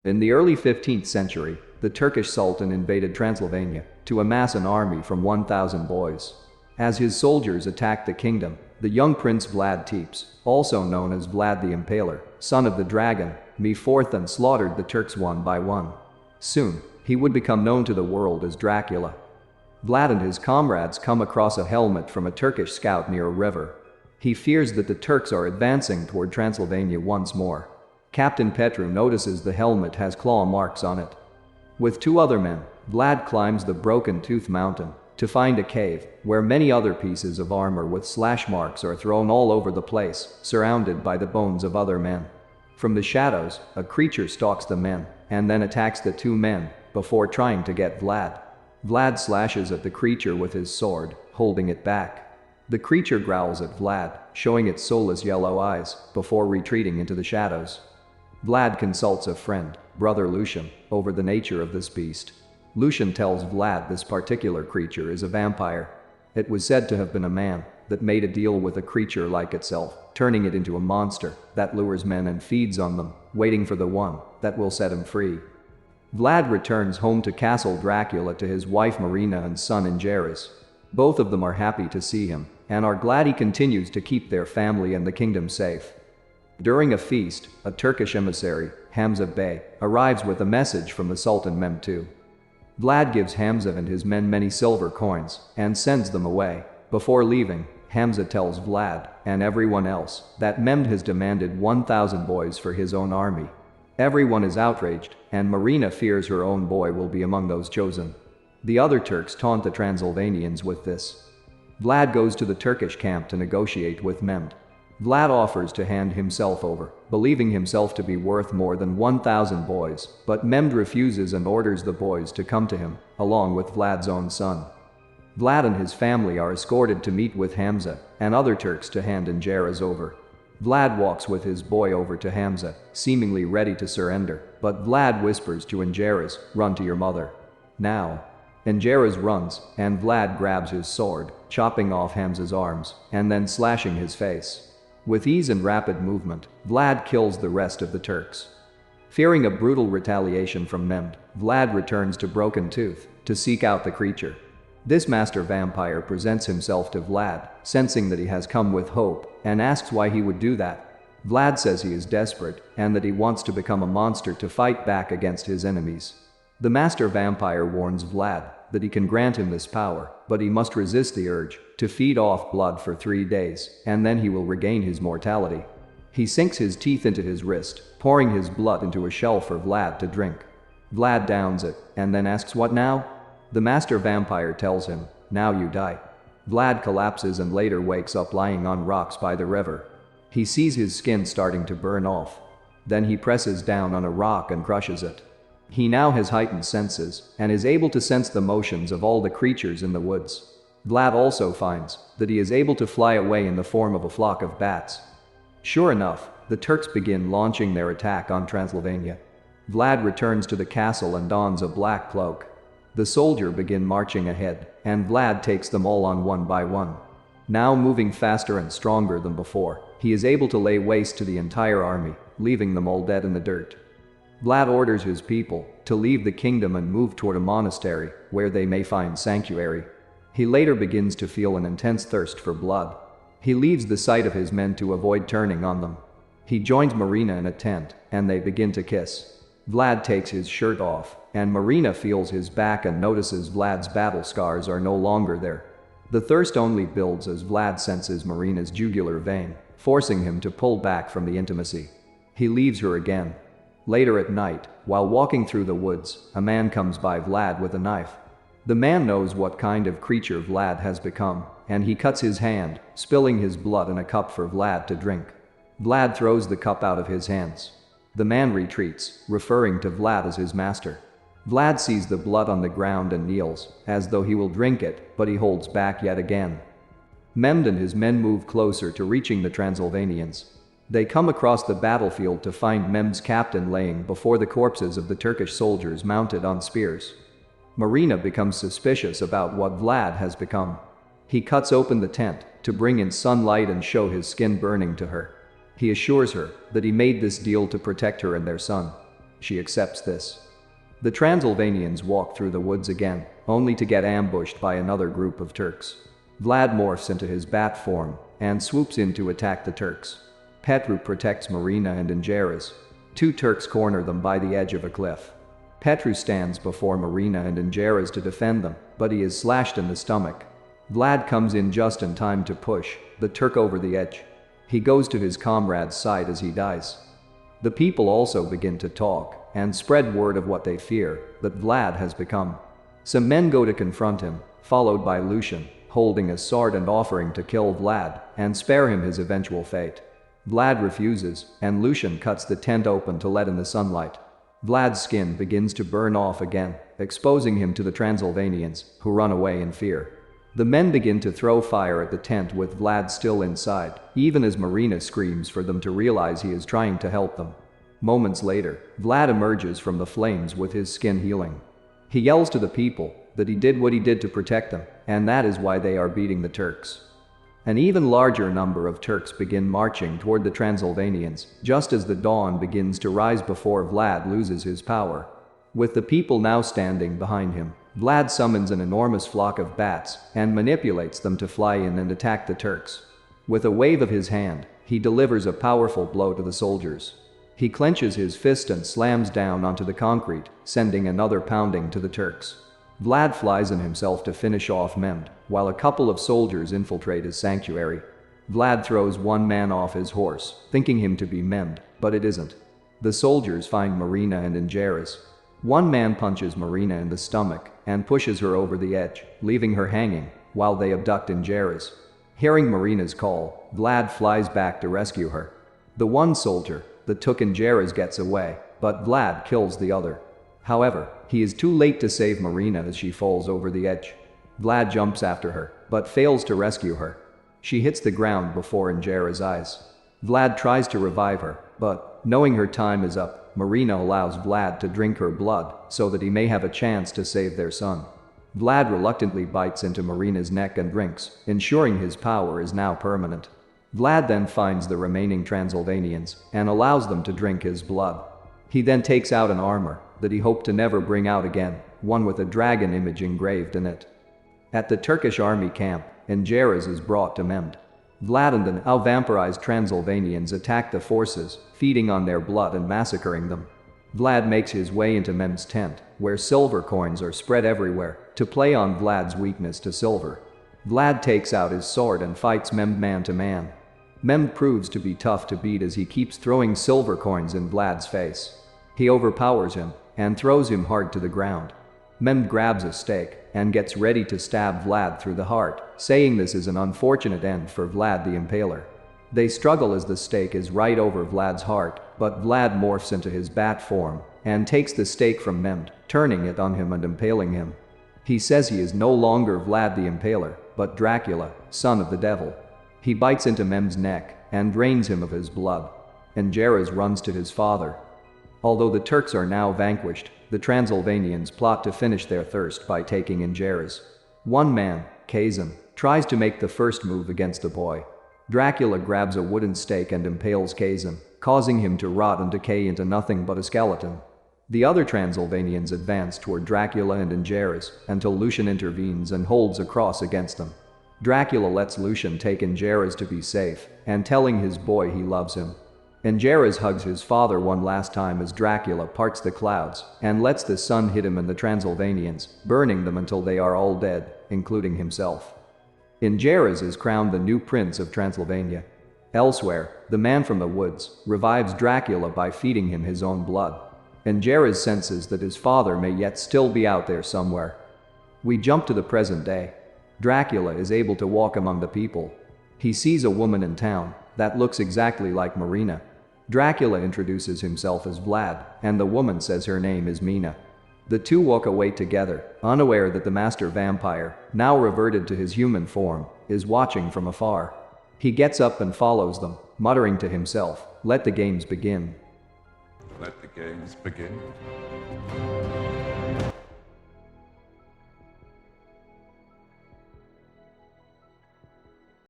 In the early 15th century, the Turkish Sultan invaded Transylvania to amass an army from 1,000 boys. As his soldiers attacked the kingdom, the young prince Vlad Tepes, also known as Vlad the Impaler, son of the dragon, moved forth and slaughtered the Turks one by one. Soon, he would become known to the world as Dracula. Vlad and his comrades come across a helmet from a Turkish scout near a river. He fears that the Turks are advancing toward Transylvania once more. Captain Petru notices the helmet has claw marks on it. With two other men, Vlad climbs the Broken Tooth Mountain to find a cave where many other pieces of armor with slash marks are thrown all over the place, surrounded by the bones of other men. From the shadows, a creature stalks the men and then attacks the two men before trying to get Vlad. Vlad slashes at the creature with his sword, holding it back. The creature growls at Vlad, showing its soulless yellow eyes, before retreating into the shadows. Vlad consults a friend, brother Lucian, over the nature of this beast. Lucian tells Vlad this particular creature is a vampire. It was said to have been a man that made a deal with a creature like itself, turning it into a monster that lures men and feeds on them, waiting for the one that will set him free. Vlad returns home to Castle Dracula to his wife Marina and son Angeras. Both of them are happy to see him and are glad he continues to keep their family and the kingdom safe. During a feast, a Turkish emissary, Hamza Bey, arrives with a message from the Sultan Mehmed II. Vlad gives Hamza and his men many silver coins and sends them away. Before leaving, Hamza tells Vlad and everyone else that Mehmed has demanded 1,000 boys for his own army. Everyone is outraged, and Marina fears her own boy will be among those chosen. The other Turks taunt the Transylvanians with this. Vlad goes to the Turkish camp to negotiate with Mehmed. Vlad offers to hand himself over, believing himself to be worth more than 1,000 boys, but Mehmed refuses and orders the boys to come to him, along with Vlad's own son. Vlad and his family are escorted to meet with Hamza and other Turks to hand Angeras over. Vlad walks with his boy over to Hamza, seemingly ready to surrender, but Vlad whispers to Angeras, "Run to your mother. Now." Angeras runs, and Vlad grabs his sword, chopping off Hamza's arms, and then slashing his face. With ease and rapid movement, Vlad kills the rest of the Turks. Fearing a brutal retaliation from Mehmed, Vlad returns to Broken Tooth to seek out the creature. This master vampire presents himself to Vlad, sensing that he has come with hope, and asks why he would do that. Vlad says he is desperate, and that he wants to become a monster to fight back against his enemies. The master vampire warns Vlad that he can grant him this power, but he must resist the urge to feed off blood for 3 days, and then he will regain his mortality. He sinks his teeth into his wrist, pouring his blood into a shell for Vlad to drink. Vlad downs it, and then asks, "What now?" The master vampire tells him, "Now you die." Vlad collapses and later wakes up lying on rocks by the river. He sees his skin starting to burn off. Then he presses down on a rock and crushes it. He now has heightened senses and is able to sense the motions of all the creatures in the woods. Vlad also finds that he is able to fly away in the form of a flock of bats. Sure enough, the Turks begin launching their attack on Transylvania. Vlad returns to the castle and dons a black cloak. The soldiers begin marching ahead, and Vlad takes them all on one by one. Now moving faster and stronger than before, he is able to lay waste to the entire army, leaving them all dead in the dirt. Vlad orders his people to leave the kingdom and move toward a monastery, where they may find sanctuary. He later begins to feel an intense thirst for blood. He leaves the sight of his men to avoid turning on them. He joins Marina in a tent, and they begin to kiss. Vlad takes his shirt off, and Marina feels his back and notices Vlad's battle scars are no longer there. The thirst only builds as Vlad senses Marina's jugular vein, forcing him to pull back from the intimacy. He leaves her again. Later at night, while walking through the woods, a man comes by Vlad with a knife. The man knows what kind of creature Vlad has become, and he cuts his hand, spilling his blood in a cup for Vlad to drink. Vlad throws the cup out of his hands. The man retreats, referring to Vlad as his master. Vlad sees the blood on the ground and kneels, as though he will drink it, but he holds back yet again. Mehmed and his men move closer to reaching the Transylvanians. They come across the battlefield to find Mehmed's captain laying before the corpses of the Turkish soldiers mounted on spears. Marina becomes suspicious about what Vlad has become. He cuts open the tent to bring in sunlight and show his skin burning to her. He assures her that he made this deal to protect her and their son. she accepts this. The Transylvanians walk through the woods again, only to get ambushed by another group of Turks. Vlad morphs into his bat form and swoops in to attack the Turks. Petru protects Marina and Angeras. Two Turks corner them by the edge of a cliff. Petru stands before Marina and Angeras to defend them, but he is slashed in the stomach. Vlad comes in just in time to push the Turk over the edge. He goes to his comrade's side as he dies. The people also begin to talk and spread word of what they fear that Vlad has become. Some men go to confront him, followed by Lucian, holding a sword and offering to kill Vlad and spare him his eventual fate. Vlad refuses, and Lucian cuts the tent open to let in the sunlight. Vlad's skin begins to burn off again, exposing him to the Transylvanians, who run away in fear. The men begin to throw fire at the tent with Vlad still inside, even as Marina screams for them to realize he is trying to help them. Moments later, Vlad emerges from the flames with his skin healing. He yells to the people that he did what he did to protect them, and that is why they are beating the Turks. An even larger number of Turks begin marching toward the Transylvanians, just as the dawn begins to rise before Vlad loses his power. With the people now standing behind him, Vlad summons an enormous flock of bats and manipulates them to fly in and attack the Turks. With a wave of his hand, he delivers a powerful blow to the soldiers. He clenches his fist and slams down onto the concrete, sending another pounding to the Turks. Vlad flies in himself to finish off Mehmed, while a couple of soldiers infiltrate his sanctuary. Vlad throws one man off his horse, thinking him to be Mehmed, but it isn't. The soldiers find Marina and Angeras. One man punches Marina in the stomach and pushes her over the edge, leaving her hanging, while they abduct Angeras. Hearing Marina's call, Vlad flies back to rescue her. The one soldier that took Angeras gets away, but Vlad kills the other. However, he is too late to save Marina as she falls over the edge. Vlad jumps after her, but fails to rescue her. She hits the ground before Angeras' eyes. Vlad tries to revive her, but, knowing her time is up, Marina allows Vlad to drink her blood so that he may have a chance to save their son. Vlad reluctantly bites into Marina's neck and drinks, ensuring his power is now permanent. Vlad then finds the remaining Transylvanians and allows them to drink his blood. He then takes out an armor that he hoped to never bring out again, one with a dragon image engraved in it. At the Turkish army camp, Angeras is brought to Mehmed. Vlad and the now vampirized Transylvanians attack the forces, feeding on their blood and massacring them. Vlad makes his way into Mehmed's tent, where silver coins are spread everywhere, to play on Vlad's weakness to silver. Vlad takes out his sword and fights Mehmed man to man. Mehmed proves to be tough to beat as he keeps throwing silver coins in Vlad's face. He overpowers him and throws him hard to the ground. Mehmed grabs a stake and gets ready to stab Vlad through the heart, saying this is an unfortunate end for Vlad the Impaler. They struggle as the stake is right over Vlad's heart, but Vlad morphs into his bat form and takes the stake from Mehmed, turning it on him and impaling him. He says he is no longer Vlad the Impaler, but Dracula, son of the devil. He bites into Mehmed's neck and drains him of his blood. Angeras runs to his father. Although the Turks are now vanquished, the Transylvanians plot to finish their thirst by taking Angeras. One man, Kazan, tries to make the first move against the boy. Dracula grabs a wooden stake and impales Kazan, causing him to rot and decay into nothing but a skeleton. The other Transylvanians advance toward Dracula and Angeras until Lucian intervenes and holds a cross against them. Dracula lets Lucian take Angeras to be safe, and telling his boy he loves him. Angeras hugs his father one last time as Dracula parts the clouds and lets the sun hit him and the Transylvanians, burning them until they are all dead, including himself. Angeras is crowned the new prince of Transylvania. Elsewhere, the man from the woods revives Dracula by feeding him his own blood. Angeras senses that his father may yet still be out there somewhere. We jump to the present day. Dracula is able to walk among the people. He sees a woman in town that looks exactly like Marina. Dracula introduces himself as Vlad, and the woman says her name is Mina. The two walk away together, unaware that the master vampire, now reverted to his human form, is watching from afar. He gets up and follows them, muttering to himself, "Let the games begin." Let the games begin.